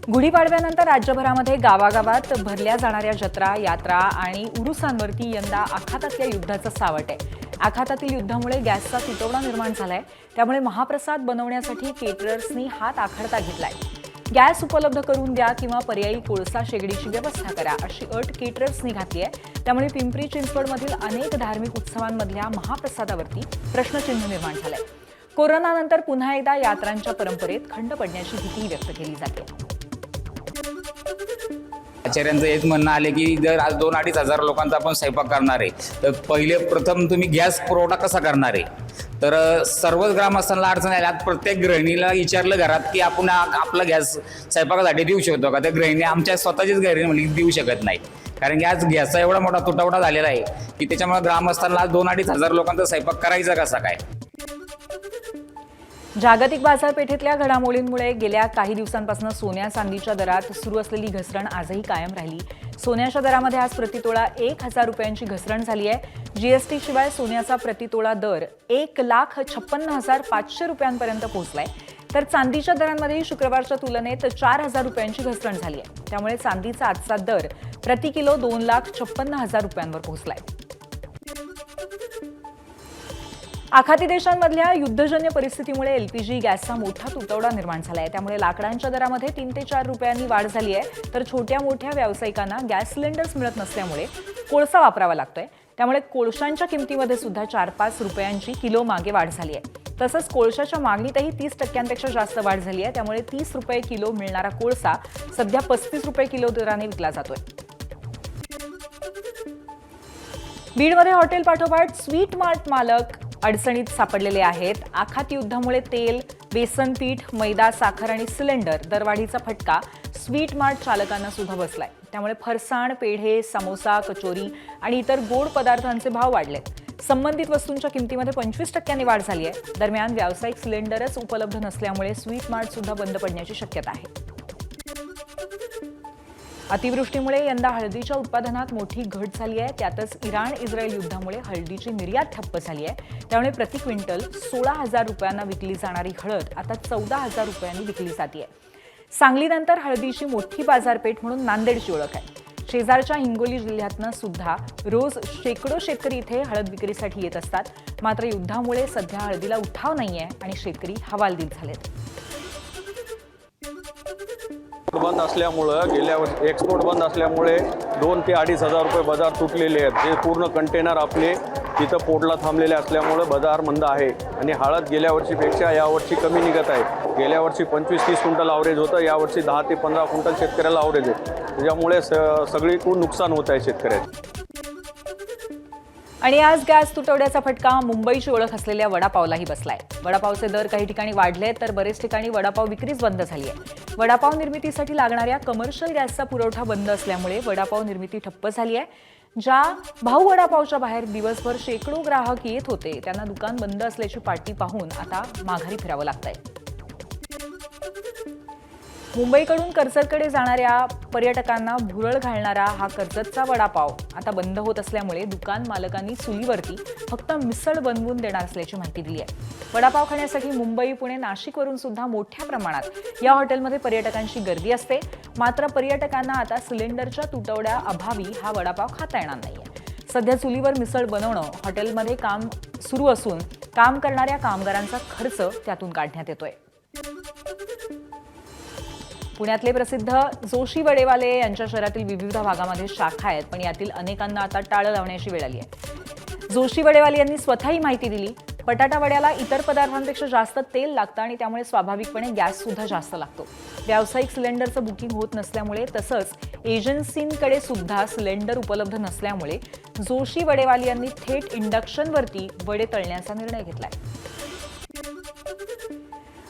गुढीपाडव्यानंतर राज्यभरामध्ये गावागावात भरल्या जाणाऱ्या जत्रा, यात्रा आणि उरुसांवरती यंदा आखातातल्या युद्धाचं सावट आहे. आखातातील युद्धामुळे गॅसचा तुटवडा निर्माण झालाय. त्यामुळे महाप्रसाद बनवण्यासाठी केटरर्सनी हात आखडता घेतलाय. गॅस उपलब्ध करून द्या किंवा पर्यायी कोळसा शेगडीची व्यवस्था करा अशी अट केटरर्सनी घातली आहे. त्यामुळे पिंपरी चिंचवडमधील अनेक धार्मिक उत्सवांमधल्या महाप्रसादावरती प्रश्नचिन्ह निर्माण झालंय. कोरोनानंतर पुन्हा एकदा यात्रांच्या परंपरेत खंड पडण्याची भीती व्यक्त केली जाते. आचार्यांचं हेच म्हणणं आले की जर आज 2-2.5 हजार लोकांचा आपण स्वयंपाक करणार आहे तर पहिले प्रथम तुम्ही गॅस पुरवठा कसा करणार आहे. तर सर्वच ग्रामस्थांना अडचण आली. आज प्रत्येक गृहिणीला विचारलं घरात की आपण आपला गॅस स्वयंपाकासाठी देऊ शकतो का. त्या गृहिणी आमच्या स्वतःचीच गृहिणी म्हणली देऊ शकत नाही, कारण की आज गॅसचा एवढा मोठा तुटवडा झालेला आहे की त्याच्यामुळे ग्रामस्थांना आज 2-2.5 हजार लोकांचा स्वयंपाक करायचा कसा काय. जागतिक बाजारपेठेतल्या घडामोडींमुळे गेल्या काही दिवसांपासून सोन्या चांदीच्या दरात सुरू असलेली घसरण आजही कायम राहिली. सोन्याच्या दरामध्ये आज प्रतितोळा 1,000 रुपयांची घसरण झाली आहे. जीएसटी शिवाय सोन्याचा प्रतितोळा दर 1,56,500 रुपयांपर्यंत पोहोचलाय. तर चांदीच्या दरांमध्येही शुक्रवारच्या तुलनेत 4,000 रुपयांची घसरण झाली आहे. त्यामुळे चांदीचा आजचा दर प्रति किलो 2,56,000 रुपयांवर पोहोचलाय. आखाती देशांमधल्या युद्धजन्य परिस्थितीमुळे एलपीजी गॅसचा मोठा तुटवडा निर्माण झाला आहे. त्यामुळे लाकडांच्या दरामध्ये 3 ते 4 रुपयांनी वाढ झाली आहे. तर छोट्या मोठ्या व्यावसायिकांना गॅस सिलेंडर्स मिळत नसल्यामुळे कोळसा वापरावा लागतोय. त्यामुळे कोळशांच्या किमतीमध्ये सुद्धा 4-5 रुपयांची किलो मागे वाढ झाली आहे. तसंच कोळशाच्या मागणीतही 30% जास्त वाढ झाली आहे. त्यामुळे 30 रुपये किलो मिळणारा कोळसा सध्या 35 रुपये किलो दराने विकला जातोय. बीडमध्ये हॉटेल पाठोपाठ स्वीट मार्ट मालक अडचणीत सापडलेले आहेत. आखाती युद्धामुळे तेल, बेसन पीठ, मैदा, साखर आणि सिलेंडर दरवाढीचा फटका स्वीट मार्ट चालकांना सुद्धा बसलाय. त्यामुळे फरसाण, पेढे, समोसा, कचोरी आणि इतर गोड पदार्थांचे भाव वाढलेत. संबंधित वस्तूंच्या किमतीमध्ये 25% वाढ झाली आहे. दरम्यान व्यावसायिक सिलेंडरच उपलब्ध नसल्यामुळे स्वीट मार्ट सुद्धा बंद पडण्याची शक्यता आहे. अतिवृष्टीमुळे यंदा हळदीच्या उत्पादनात मोठी घट झाली आहे. त्यातच इराण-इस्रायल युद्धामुळे हळदीची निर्यात ठप्प झाली आहे. त्यामुळे प्रति क्विंटल 16,000 रुपयांना विकली जाणारी हळद आता 14,000 रुपयांनी विकली जाते. सांगलीनंतर हळदीची मोठी बाजारपेठ म्हणून नांदेडची ओळख आहे. शेजारच्या हिंगोली जिल्ह्यातनं सुद्धा रोज शेकडो शेतकरी इथे हळद विक्रीसाठी येत असतात. मात्र युद्धामुळे सध्या हळदीला उठाव नाहीये आणि शेतकरी हवालदिल झालेत. बंद असल्यामुळं गेल्या वर्षी एक्सपोर्ट बंद असल्यामुळे 2 ते 2.5 हजार रुपये बाजार तुटलेले आहेत. जे पूर्ण कंटेनर आपले तिथं पोर्टला थांबलेले असल्यामुळं बाजार मंद आहे आणि हळद गेल्या वर्षीपेक्षा यावर्षी कमी निघत आहे. गेल्या वर्षी 25-30 क्विंटल ॲव्हरेज होतं, यावर्षी 10 ते 15 क्विंटल शेतकऱ्याला ॲव्हरेज आहे. त्याच्यामुळे सगळीकडून नुकसान होत आहे शेतकऱ्याचं. आणि आज गॅस तुटवड्याचा फटका मुंबईची ओळख असलेल्या वडापावलाही बसलाय. वडापावचे दर काही ठिकाणी वाढले तर बरेच ठिकाणी वडापाव विक्रीच बंद झाली आहे. वडापाव निर्मितीसाठी लागणाऱ्या कमर्शियल गॅसचा पुरवठा बंद असल्यामुळे वडापाव निर्मिती ठप्प झाली आहे. ज्या भाऊ वडापावच्या बाहेर दिवसभर शेकडो ग्राहक येत होते त्यांना दुकान बंद असल्याची पाटी पाहून आता माघारी फिरावं लागतंय. मुंबईकडून कर्जतकडे जाणाऱ्या पर्यटकांना भुरळ घालणारा हा कर्जतचा वडापाव आता बंद होत असल्यामुळे दुकान मालकांनी चुलीवरती फक्त मिसळ बनवून देणार असल्याची माहिती दिली आहे. वडापाव खाण्यासाठी मुंबई, पुणे, नाशिकवरून सुद्धा मोठ्या प्रमाणात या हॉटेलमध्ये पर्यटकांची गर्दी असते. मात्र पर्यटकांना आता सिलेंडरच्या तुटवड्या अभावी हा वडापाव खाता येणार नाहीये. सध्या चुलीवर मिसळ बनवणं हॉटेलमध्ये काम सुरू असून काम करणाऱ्या कामगारांचा खर्च त्यातून काढण्यात येतोय. पुण्यातले प्रसिद्ध जोशी वडेवाले यांच्या शहरातील विविध भागामध्ये शाखा आहेत, पण यातील अनेकांना आता टाळं लावण्याची वेळ आली आहे. जोशी वडेवाले यांनी स्वतः ही माहिती दिली. बटाटा वड्याला इतर पदार्थांपेक्षा जास्त तेल लागतं आणि त्यामुळे स्वाभाविकपणे गॅस सुद्धा जास्त लागतो. व्यावसायिक सिलेंडरचं बुकिंग होत नसल्यामुळे तसंच एजन्सींकडे सुद्धा सिलेंडर उपलब्ध नसल्यामुळे जोशी वडेवाले यांनी थेट इंडक्शनवरती वडे तळण्याचा निर्णय घेतलाय.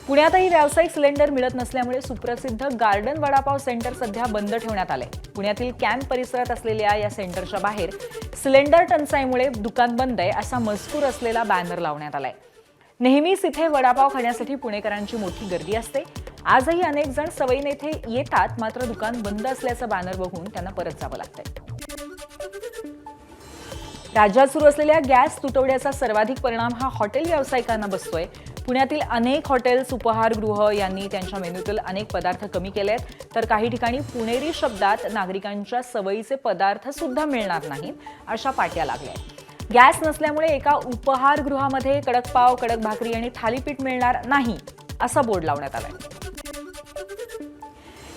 पुण्यातही व्यावसायिक सिलेंडर मिळत नसल्यामुळे सुप्रसिद्ध गार्डन वडापाव सेंटर सध्या बंद ठेवण्यात आलंय. पुण्यातील कॅम्प परिसरात असलेल्या या सेंटरच्या बाहेर सिलेंडर टंचाईमुळे दुकान बंद आहे असा मजकूर असलेला बॅनर लावण्यात आलाय. नेहमीच इथे वडापाव खाण्यासाठी पुणेकरांची मोठी गर्दी असते. आजही अनेक जण सवयीने इथे येतात, मात्र दुकान बंद असल्याचं बॅनर बघून त्यांना परत जावं लागतंय. राज्यात सुरू असलेल्या गॅस तुटवड्याचा सर्वाधिक परिणाम हा हॉटेल व्यावसायिकांना बसतोय. पुण्यातील अनेक हॉटेल्स, उपाहारगृह यांनी त्यांच्या मेन्यूतील अनेक पदार्थ कमी केले आहेत, तर काही ठिकाणी पुणेरी शब्दात नागरिकांच्या सवयीचे पदार्थ सुद्धा मिळणार नाहीत अशा पाट्या लागल्या आहेत. गॅस नसल्यामुळे एका उपाहारगृहामध्ये कडक पाव, कडक भाकरी आणि थालीपीठ मिळणार नाही असा बोर्ड लावण्यात आलाय.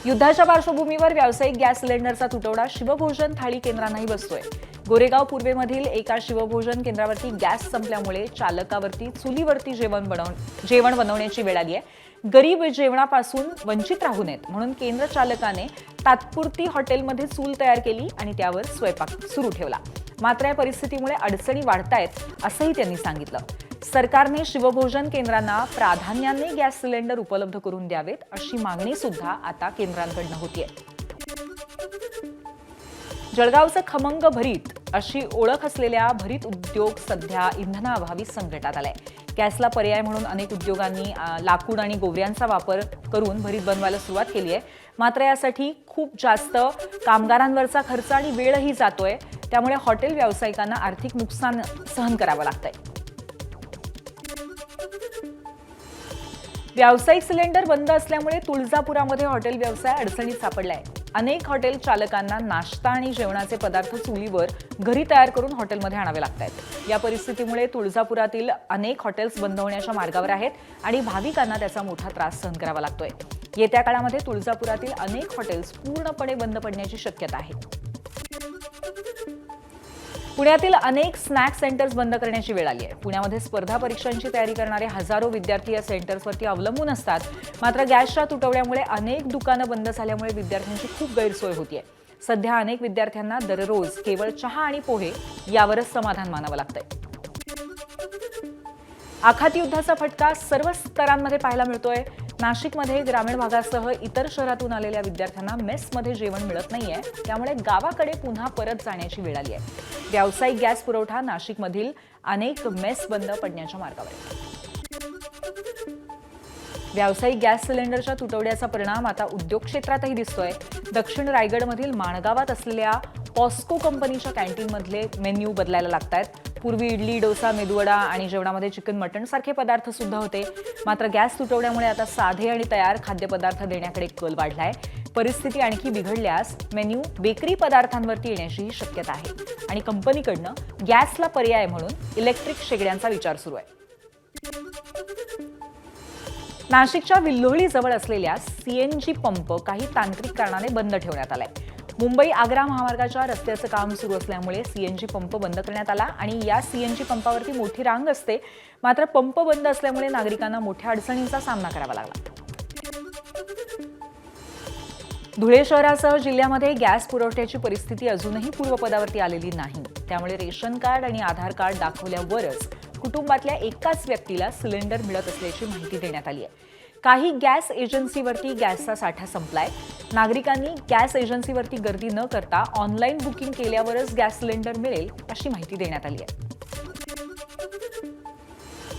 युद्धाच्या पार्श्वभूमीवर व्यावसायिक गॅस सिलेंडरचा तुटवडा शिवभोजन थाळी केंद्रांनाही बसतोय. गोरेगाव पूर्वेमधील एका शिवभोजन केंद्रावरती गॅस संपल्यामुळे चालकावरती चुलीवरती जेवण बनवण्याची वेळ आली आहे. गरीब जेवणापासून वंचित राहू नयेत म्हणून केंद्र चालकाने तात्पुरती हॉटेलमध्ये चूल तयार केली आणि त्यावर स्वयंपाक सुरू ठेवला. मात्र या परिस्थितीमुळे अडचणी वाढतायत असंही त्यांनी सांगितलं. सरकारने शिवभोजन केंद्रांना प्राधान्याने गॅस सिलेंडर उपलब्ध करून द्यावेत अशी मागणी सुद्धा आता केंद्रांकडनं होतीये. जळगावचं खमंग भरीत अशी ओळख असलेल्या भरीत उद्योग सध्या इंधनाअभावी संकटात आलाय. गॅसला पर्याय म्हणून अनेक उद्योगांनी लाकूड आणि गोवऱ्यांचा वापर करून भरीत बनवायला सुरुवात केली आहे. मात्र यासाठी खूप जास्त कामगारांवरचा खर्च आणि वेळही जातोय. त्यामुळे हॉटेल व्यावसायिकांना आर्थिक नुकसान सहन करावं लागतंय. व्यावसायिक सिलेंडर बंद असल्यामुळे तुळजापुरामध्ये हॉटेल व्यवसाय अडचणीत सापडलाय. अनेक हॉटेल चालकांना नाश्ता आणि जेवणाचे पदार्थ चुलीवर घरी तयार करून हॉटेलमध्ये आणावे लागतात. या परिस्थितीमुळे तुळजापुरातील अनेक हॉटेल्स बंद होण्याच्या मार्गावर आहेत आणि भाविकांना त्याचा मोठा त्रास सहन करावा लागतोय. येत्या काळामध्ये तुळजापुरातील अनेक हॉटेल्स पूर्णपणे बंद पडण्याची शक्यता आहे. पुण्यातील अनेक स्नॅक सेंटर्स बंद करण्याची वेळ आली आहे. पुण्यामध्ये स्पर्धा परीक्षांची तयारी करणारे हजारो विद्यार्थी या सेंटर्सवरती अवलंबून असतात. मात्र गॅसच्या तुटवड्यामुळे अनेक दुकानं बंद झाल्यामुळे विद्यार्थ्यांची खूप गैरसोय होतीये. सध्या अनेक विद्यार्थ्यांना दररोज केवळ चहा आणि पोहे यावरच समाधान मानावं लागतंय. आखाती युद्धाचा फटका सर्व स्तरांमध्ये पाहायला मिळतोय. नाशिकमध्ये ग्रामीण भागासह इतर शहरातून आलेल्या विद्यार्थ्यांना मेसमध्ये जेवण मिळत नाहीये. त्यामुळे गावाकडे पुन्हा परत जाण्याची वेळ आली आहे. व्यावसायिक गॅस पुरवठा नाशिकमधील अनेक मेस बंद पडण्याच्या मार्गावर आहे. व्यावसायिक गॅस सिलेंडरच्या तुटवड्याचा परिणाम आता उद्योग क्षेत्रातही दिसतोय. दक्षिण रायगडमधील माणगावात असलेल्या पॉस्को कंपनीच्या कॅन्टीनमधले मेन्यू बदलायला लागतायत. पूर्वी इडली, डोसा, मेदूवडा आणि जेवणामध्ये चिकन, मटण सारखे पदार्थ सुद्धा होते. मात्र गॅस तुटवड्यामुळे आता साधे आणि तयार खाद्यपदार्थ देण्याकडे कल वाढलाय. परिस्थिती आणखी बिघडल्यास मेन्यू बेकरी पदार्थांवरती येण्याचीही शक्यता आहे आणि कंपनीकडनं गॅसला पर्याय म्हणून इलेक्ट्रिक शेगड्यांचा विचार सुरू आहे. नाशिकच्या विल्होळी जवळ असलेल्या सीएनजी पंप काही तांत्रिक कारणाने बंद ठेवण्यात आलाय. मुंबई आग्रा महामार्गाच्या रस्त्याचं काम सुरू असल्यामुळे सीएनजी पंप बंद करण्यात आला आणि या सीएनजी पंपावरती मोठी रांग असते. मात्र पंप बंद असल्यामुळे नागरिकांना मोठ्या अडचणींचा सामना करावा लागला. धुळे शहरासह जिल्ह्यामध्ये गॅस पुरवठ्याची परिस्थिती अजूनही पूर्वपदावरती आलेली नाही. त्यामुळे रेशन कार्ड आणि आधार कार्ड दाखवल्यावरच कुटुंबातल्या एकाच व्यक्तीला सिलेंडर मिळत असल्याची माहिती देण्यात आली आहे. काही गॅस एजन्सीवरती गॅसचा साठा संपलाय. नागरिकांनी गॅस एजन्सीवरती गर्दी न करता ऑनलाईन बुकिंग केल्यावरच गॅस सिलेंडर मिळेल अशी माहिती देण्यात आली आहे.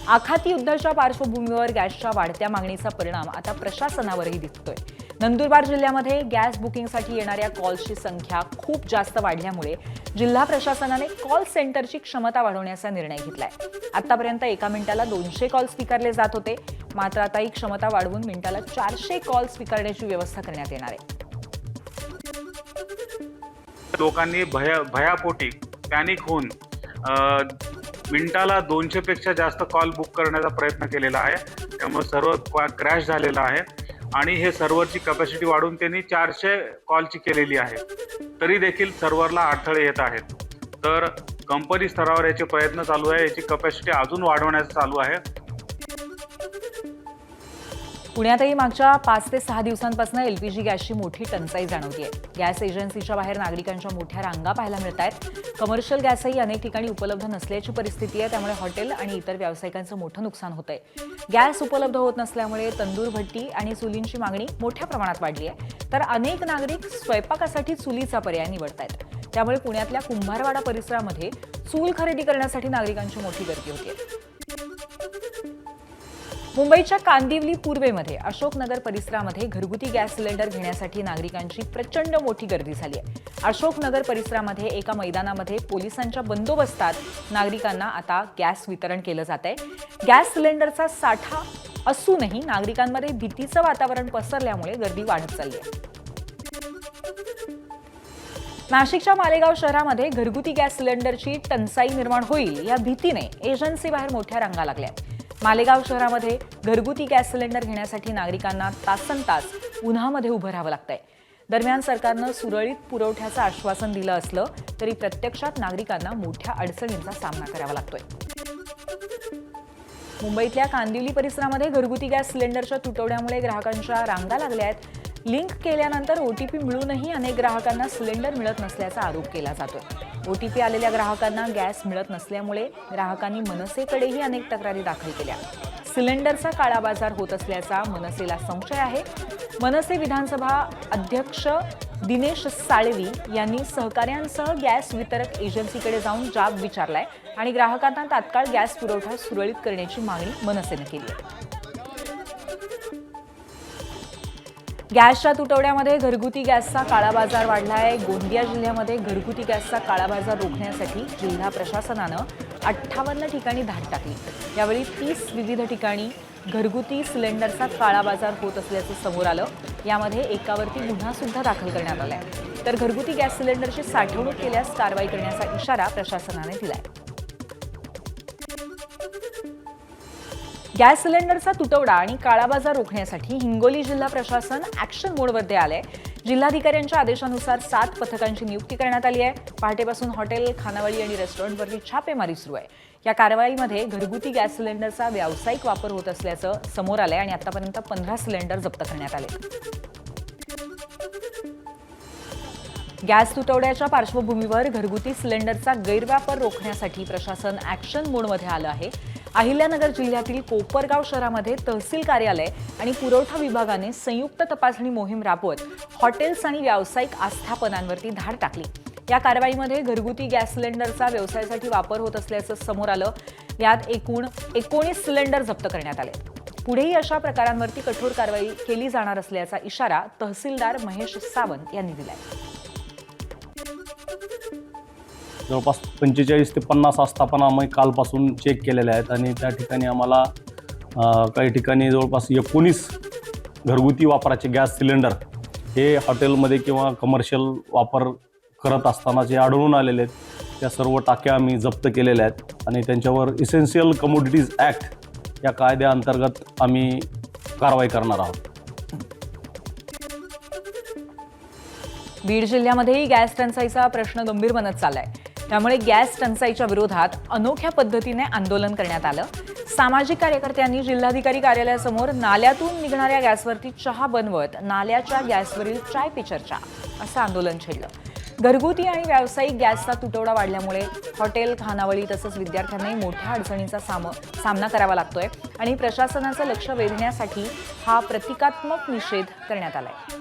आखाती युद्धाच्या पार्श्वभूमीवर गॅसच्या वाढत्या मागणीचा परिणाम आता प्रशासनावरही दिसतोय. नंदुरबार जिल्ह्यामध्ये गॅस बुकिंगसाठी येणाऱ्या कॉल्सची संख्या खूप जास्त वाढल्यामुळे जिल्हा प्रशासनाने कॉल सेंटरची क्षमता वाढवण्याचा निर्णय घेतलाय. आतापर्यंत एका मिनिटाला 200 कॉल स्वीकारले जात होते. मात्र आता ही क्षमता वाढवून मिनिटाला 400 कॉल स्वीकारण्याची व्यवस्था करण्यात येणार आहे. लोकांनी भयापोटी पॅनिक होऊन मिनिटाला 200 पेक्षा जास्त कॉल बुक करण्याचा प्रयत्न केलेला आहे. त्यामुळे सर्व क्रॅश झालेला आहे आणि हे सर्व्हरची कॅपॅसिटी वाढवून त्यांनी 400 कॉलची केलेली आहे. तरी देखील सर्व्हरला अडथळे येत आहेत. तर कंपनी स्तरावर याचे प्रयत्न चालू आहे. याची कॅपॅसिटी अजून वाढवण्याचं चालू आहे. पुण्यातही मागच्या 5 ते 6 दिवसांपासून एलपीजी गॅसची मोठी टंचाई जाणवतीये. गॅस एजन्सीच्या बाहेर नागरिकांच्या मोठ्या रांगा पाहायला मिळत आहेत. कमर्शियल गॅसही अनेक ठिकाणी उपलब्ध नसल्याची परिस्थिती आहे. त्यामुळे हॉटेल आणि इतर व्यावसायिकांचं मोठं नुकसान होतंय. गॅस उपलब्ध होत नसल्यामुळे तंदूर भट्टी आणि चुलींची मागणी मोठ्या प्रमाणात वाढली आहे. तर अनेक नागरिक स्वयंपाकासाठी चुलीचा पर्याय निवडतायत. त्यामुळे पुण्यातल्या कुंभारवाडा परिसरामध्ये चूल खरेदी करण्यासाठी नागरिकांची मोठी गर्दी होतीये. मुंबईच्या कांदिवली पूर्वेमध्ये अशोकनगर परिसरामध्ये घरगुती गॅस सिलेंडर घेण्यासाठी नागरिकांची प्रचंड मोठी गर्दी झाली आहे. अशोकनगर परिसरामध्ये एका मैदानामध्ये पोलिसांच्या बंदोबस्तात नागरिकांना आता गॅस वितरण केलं जात आहे. गॅस सिलेंडरचा साठा असूनही नागरिकांमध्ये भीतीचं वातावरण पसरल्यामुळे गर्दी वाढत चालली आहे. नाशिकच्या मालेगाव शहरामध्ये घरगुती गॅस सिलेंडरची टंचाई निर्माण होईल या भीतीने एजन्सीबाहेर मोठ्या रांगा लागल्या. मालेगाव शहरामध्ये घरगुती गॅस सिलेंडर घेण्यासाठी नागरिकांना तासनतास उन्हामध्ये उभं राहावं लागतंय. दरम्यान सरकारनं सुरळीत पुरवठ्याचं आश्वासन दिलं असलं तरी प्रत्यक्षात नागरिकांना मोठ्या अडचणींचा सामना करावा लागतोय. मुंबईतल्या कांदिवली परिसरामध्ये घरगुती गॅस सिलेंडरच्या तुटवड्यामुळे ग्राहकांच्या रांगा लागल्या आहेत. लिंक केल्यानंतर ओटीपी मिळूनही अनेक ग्राहकांना सिलेंडर मिळत नसल्याचा आरोप केला जातोय. ओटीपी आलेल्या ग्राहकांना गॅस मिळत नसल्यामुळे ग्राहकांनी मनसेकडेही अनेक तक्रारी दाखल केल्या. सिलेंडरचा काळाबाजार होत असल्याचा मनसेला संशय आहे. मनसे विधानसभा अध्यक्ष दिनेश साळवी यांनी सहकाऱ्यांसह गॅस वितरक एजन्सीकडे जाऊन जाब विचारलाय आणि ग्राहकांना तात्काळ गॅस पुरवठा सुरळीत करण्याची मागणी मनसेने केली आहे. गॅसच्या तुटवड्यामध्ये घरगुती गॅसचा काळाबाजार वाढला आहे. गोंदिया जिल्ह्यामध्ये घरगुती गॅसचा काळाबाजार रोखण्यासाठी जिल्हा प्रशासनानं 58 ठिकाणी धाड टाकली. यावेळी 30 विविध ठिकाणी घरगुती सिलेंडरचा काळाबाजार होत असल्याचं समोर आलं. यामध्ये एकावरती गुन्हा सुद्धा दाखल करण्यात आलाय. तर घरगुती गॅस सिलेंडरची साठवणूक केल्यास कारवाई करण्याचा इशारा प्रशासनाने दिलाय. गॅस सिलेंडरचा तुटवडा आणि काळाबाजार रोखण्यासाठी हिंगोली जिल्हा प्रशासन ॲक्शन मोडमध्ये आलंय. जिल्हाधिकाऱ्यांच्या आदेशानुसार 7 पथकांची नियुक्ती करण्यात आली आहे. पहाटेपासून हॉटेल, खानावळी आणि रेस्टॉरंटवरती छापेमारी सुरू आहे. या कारवाईमध्ये घरगुती गॅस सिलेंडरचा व्यावसायिक वापर होत असल्याचं समोर आलंय आणि आतापर्यंत 15 सिलेंडर जप्त करण्यात आले. गॅस तुटवड्याच्या पार्श्वभूमीवर घरगुती सिलेंडरचा गैरवापर रोखण्यासाठी प्रशासन ॲक्शन मोडमध्ये आलं आहे. अहिल्यानगर जिल्ह्यातील कोपरगाव शहरामध्ये तहसील कार्यालय आणि पुरवठा विभागाने संयुक्त तपासणी मोहीम राबवत हॉटेल्स आणि व्यावसायिक आस्थापनांवरती धाड टाकली. या कारवाईमध्ये घरगुती गॅस सिलेंडरचा व्यवसायासाठी वापर होत असल्याचं समोर आलं. यात एकूण 19 सिलेंडर जप्त करण्यात आले. पुढेही अशा प्रकारांवरती कठोर कारवाई केली जाणार असल्याचा इशारा तहसीलदार महेश सावंत यांनी दिलाय. जवळपास 45 ते 50 आस्थापना आम्ही कालपासून चेक केलेल्या आहेत आणि त्या ठिकाणी आम्हाला काही ठिकाणी जवळपास 19 घरगुती वापराचे गॅस सिलेंडर हे हॉटेलमध्ये किंवा कमर्शियल वापर करत असताना जे आढळून आलेले आहेत त्या सर्व टाक्या आम्ही जप्त केलेल्या आहेत आणि त्यांच्यावर इसेन्शियल कमोडिटीज ॲक्ट या कायद्याअंतर्गत आम्ही कारवाई करणार आहोत. बीड जिल्ह्यामध्येही गॅस टंचाईचा प्रश्न गंभीर बनत चाललाय. त्यामुळे गॅस टंचाईच्या विरोधात अनोख्या पद्धतीने आंदोलन करण्यात आलं. सामाजिक कार्यकर्त्यांनी जिल्हाधिकारी कार्यालयासमोर नाल्यातून निघणाऱ्या गॅसवरती चहा बनवत नाल्याच्या गॅसवरील चाय पे चर्चा असं आंदोलन छेडलं. घरगुती आणि व्यावसायिक गॅसचा तुटवडा वाढल्यामुळे हॉटेल, खानावळी तसंच विद्यार्थ्यांनाही मोठ्या अडचणींचा सामना करावा लागतोय आणि प्रशासनाचं लक्ष वेधण्यासाठी हा प्रतिकात्मक निषेध करण्यात आलाय.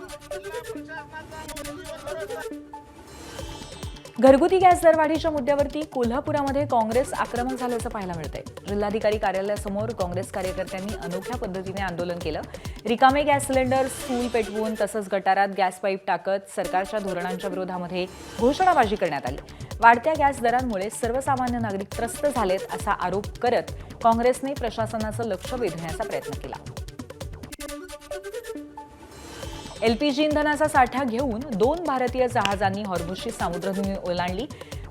घरगुती गॅस दरवाढीच्या मुद्द्यावरती कोल्हापुरामध्ये काँग्रेस आक्रमक झाल्याचं पाहायला मिळतंय. जिल्हाधिकारी कार्यालयासमोर काँग्रेस कार्यकर्त्यांनी अनोख्या पद्धतीने आंदोलन केलं. रिकामे गॅस सिलेंडर चूल पेटवून तसंच गटारात गॅस पाईप टाकत सरकारच्या धोरणांच्या विरोधामध्ये घोषणाबाजी करण्यात आली. वाढत्या गॅस दरांमुळे सर्वसामान्य नागरिक त्रस्त झालेत असा आरोप करत काँग्रेसने प्रशासनाचं लक्ष वेधण्याचा प्रयत्न केला. एलपीजी इंधनाचा साठा घेऊन 2 भारतीय जहाजांनी हॉर्मुझची सामुद्रधुनी ओलांडली.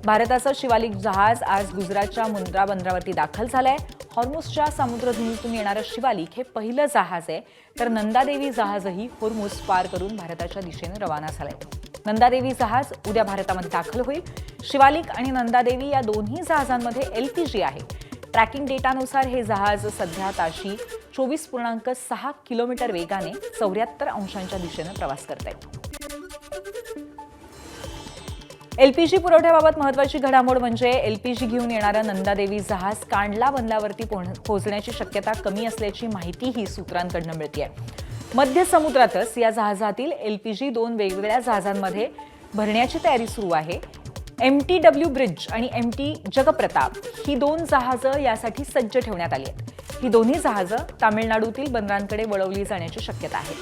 भारताचं शिवालिक जहाज आज गुजरातच्या मुंद्रा बंदरावरती दाखल झालंय. हॉर्मुझच्या सामुद्रधुनीतून येणारं शिवालिक हे पहिलं जहाज आहे. तर नंदादेवी जहाजही हॉर्मुझ पार करून भारताच्या दिशेने रवाना झालंय. नंदादेवी जहाज उद्या भारतामध्ये दाखल होईल. शिवालिक आणि नंदादेवी या दोन्ही जहाजांमध्ये एलपीजी आहे. ट्रॅकिंग डेटानुसार हे जहाज सध्या ताशी 24.6 किलोमीटर वेगाने 74 अंशांच्या दिशेने प्रवास करत आहे. एलपीजी पुरवठ्याबाबत महत्त्वाची घडामोड म्हणजे एलपीजी घेऊन येणारं नंदादेवी जहाज कांडला बंदरावरती पोहोचण्याची शक्यता कमी असल्याची माहितीही सूत्रांकडून मिळतेय. मध्य समुद्रातच या जहाजातील एलपीजी 2 वेगवेगळ्या जहाजांमध्ये भरण्याची तयारी सुरू आहे. MTW ब्रिज आणि MT जगप्रताप ही 2 जहाजं यासाठी सज्ज ठेवण्यात आली आहेत. ही दोन्ही जहाजं तामिळनाडूतील बंदरांकडे वळवली जाण्याची शक्यता आहे.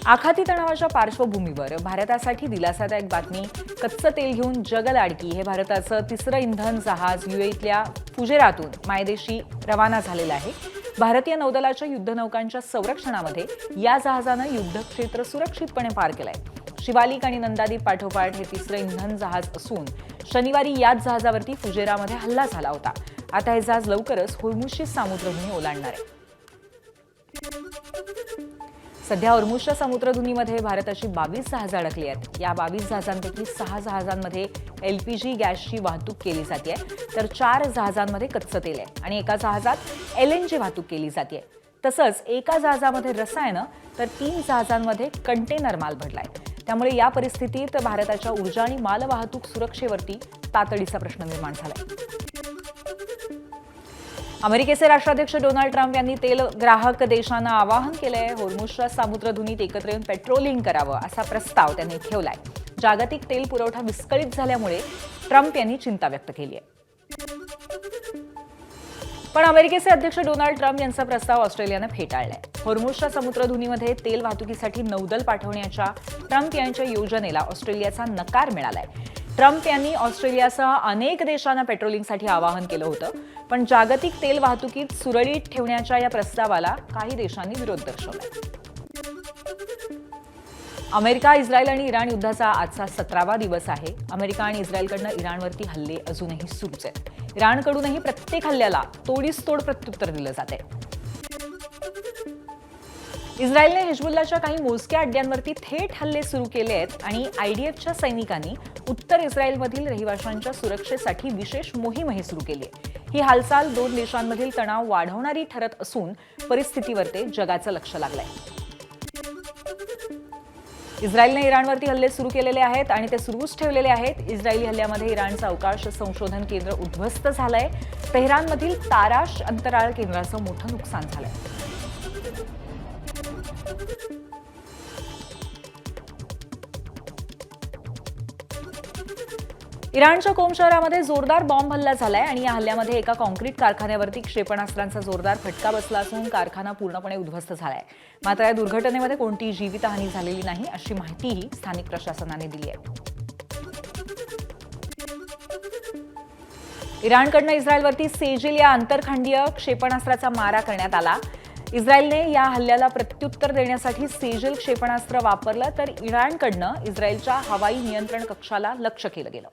आखाती तणावाच्या पार्श्वभूमीवर भारतासाठी दिलासादायक बातमी. कच्चं तेल घेऊन जगलाडकी हे भारताचं तिसरं इंधन जहाज युएईतल्या फुजेरातून मायदेशी रवाना झालेलं आहे. भारतीय नौदलाच्या युद्धनौकांच्या संरक्षणामध्ये या जहाजानं युद्धक्षेत्र सुरक्षितपणे पार केलंय. शिवालिक आणि नंदादीप पाठोपाठ हे तिसरं इंधन जहाज असून शनिवारी याच जहाजावरती फुजेरामध्ये हल्ला झाला होता. आता हे जहाज लवकरच होर्मुझची सामुद्रधुनी ओलांडणार आहे. सध्या होर्मुझच्या समुद्रधुनीमध्ये भारताची 22 जहाजं अडकली आहेत. या 22 जहाजांपैकी 6 जहाजांमध्ये LPG गॅसची वाहतूक केली जाते, तर 4 जहाजांमध्ये कच्चं तेल आहे आणि एका जहाजात LNG वाहतूक केली जाते. तसंच एका जहाजामध्ये रसायनं तर 3 जहाजांमध्ये कंटेनर माल भरलाय. त्यामुळे या परिस्थितीत भारताच्या ऊर्जा आणि मालवाहतूक सुरक्षेवरती तातडीचा प्रश्न निर्माण झालाय. अमेरिकेचे राष्ट्राध्यक्ष डोनाल्ड ट्रम्प यांनी तेल ग्राहक देशांना आवाहन केलंय. होर्मुझच्या सामुद्रधुनीत एकत्र येऊन पेट्रोलिंग करावं असा प्रस्ताव त्यांनी ठेवलाय. जागतिक तेल पुरवठा विस्कळीत झाल्यामुळे ट्रम्प यांनी चिंता व्यक्त केली आहे. पण अमेरिकेचे अध्यक्ष डोनाल्ड ट्रम्प यांचा प्रस्ताव ऑस्ट्रेलियानं फेटाळलाय. होर्मुझच्या समुद्रधुनीमध्ये तेल वाहतुकीसाठी नौदल पाठवण्याच्या ट्रम्प यांच्या योजनेला ऑस्ट्रेलियाचा नकार मिळालाय. ट्रम्प यांनी ऑस्ट्रेलियासह अनेक देशांना पेट्रोलिंगसाठी आवाहन केलं होतं, पण जागतिक तेल वाहतुकीत सुरळीत ठेवण्याच्या या प्रस्तावाला काही देशांनी विरोध दर्शवलाय. अमेरिका, इस्रायल आणि इराण युद्धाचा आजचा 17वा दिवस आहे. अमेरिका आणि इस्रायलकडनं इराणवरती हल्ले अजूनही सुरूच आहेत. इराणकडूनही प्रत्येक हल्ल्याला तोडीस तोड प्रत्युत्तर दिलं जात आहे. इस्रायलने हिजबुल्लाच्या काही मोजक्या अड्ड्यांवरती थेट हल्ले सुरू केले आहेत आणि IDFच्या सैनिकांनी उत्तर इस्रायलमधील रहिवाशांच्या सुरक्षेसाठी विशेष मोहीमही सुरू केली आहे. ही हालचाल 2 देशांमधील तणाव वाढवणारी ठरत असून परिस्थितीवर ते जगाचं लक्ष लागलंय. इस्रायलने इराणवरती हल्ले सुरू केलेले आहेत आणि ते सुरूच ठेवलेले आहेत. इस्रायली हल्ल्यामध्ये इराणचं अवकाश संशोधन केंद्र उद्ध्वस्त झालंय. तेहरानमधील ताराश अंतराळ केंद्राचं मोठं नुकसान झालंय. इराणच्या कोम शहरामध्ये जोरदार बॉम्ब हल्ला झालाय आणि या हल्ल्यामध्ये एका कॉन्क्रीट कारखान्यावरती क्षेपणास्त्रांचा जोरदार फटका बसला असून कारखाना पूर्णपणे उद्ध्वस्त झालाय. मात्र या दुर्घटनेमध्ये कोणतीही जीवितहानी झालेली नाही अशी माहितीही स्थानिक प्रशासनाने दिली आहे. इराणकडनं इस्रायलवरती सेजिल या आंतरखंडीय क्षेपणास्त्राचा मारा करण्यात आला. इस्रायलने या हल्ल्याला प्रत्युत्तर देण्यासाठी सेजिल क्षेपणास्त्र वापरलं, तर इराणकडनं इस्रायलच्या हवाई नियंत्रण कक्षाला लक्ष्य केलं गेलं.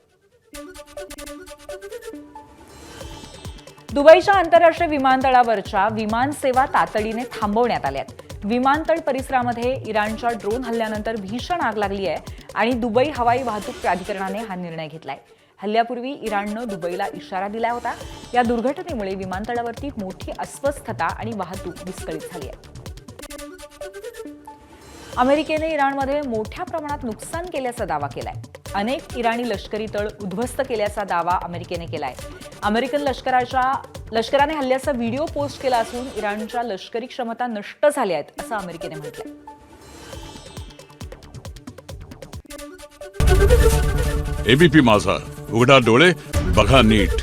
दुबईच्या आंतरराष्ट्रीय विमानतळावरच्या विमानसेवा तातडीने थांबवण्यात आल्यात. विमानतळ परिसरामध्ये इराणच्या ड्रोन हल्ल्यानंतर भीषण आग लागली आहे आणि दुबई हवाई वाहतूक प्राधिकरणाने हा निर्णय घेतलाय. हल्ल्यापूर्वी इराणनं दुबईला इशारा दिला होता. या दुर्घटनेमुळे विमानतळावरती मोठी अस्वस्थता आणि वाहतूक विस्कळीत झाली आहे. अमेरिकेने इराणमध्ये मोठ्या प्रमाणात नुकसान केल्याचा दावा केलाय. अनेक इराणी लष्करी तळ उद्ध्वस्त केल्याचा दावा अमेरिकेने केलाय. अमेरिकन लष्कराने हल्ल्याचा व्हिडिओ पोस्ट केला असून इराणच्या लष्करी क्षमता नष्ट झाल्या आहेत असं अमेरिकेने म्हटलंय. ABP माझा, उघडा डोळे बघा नीट.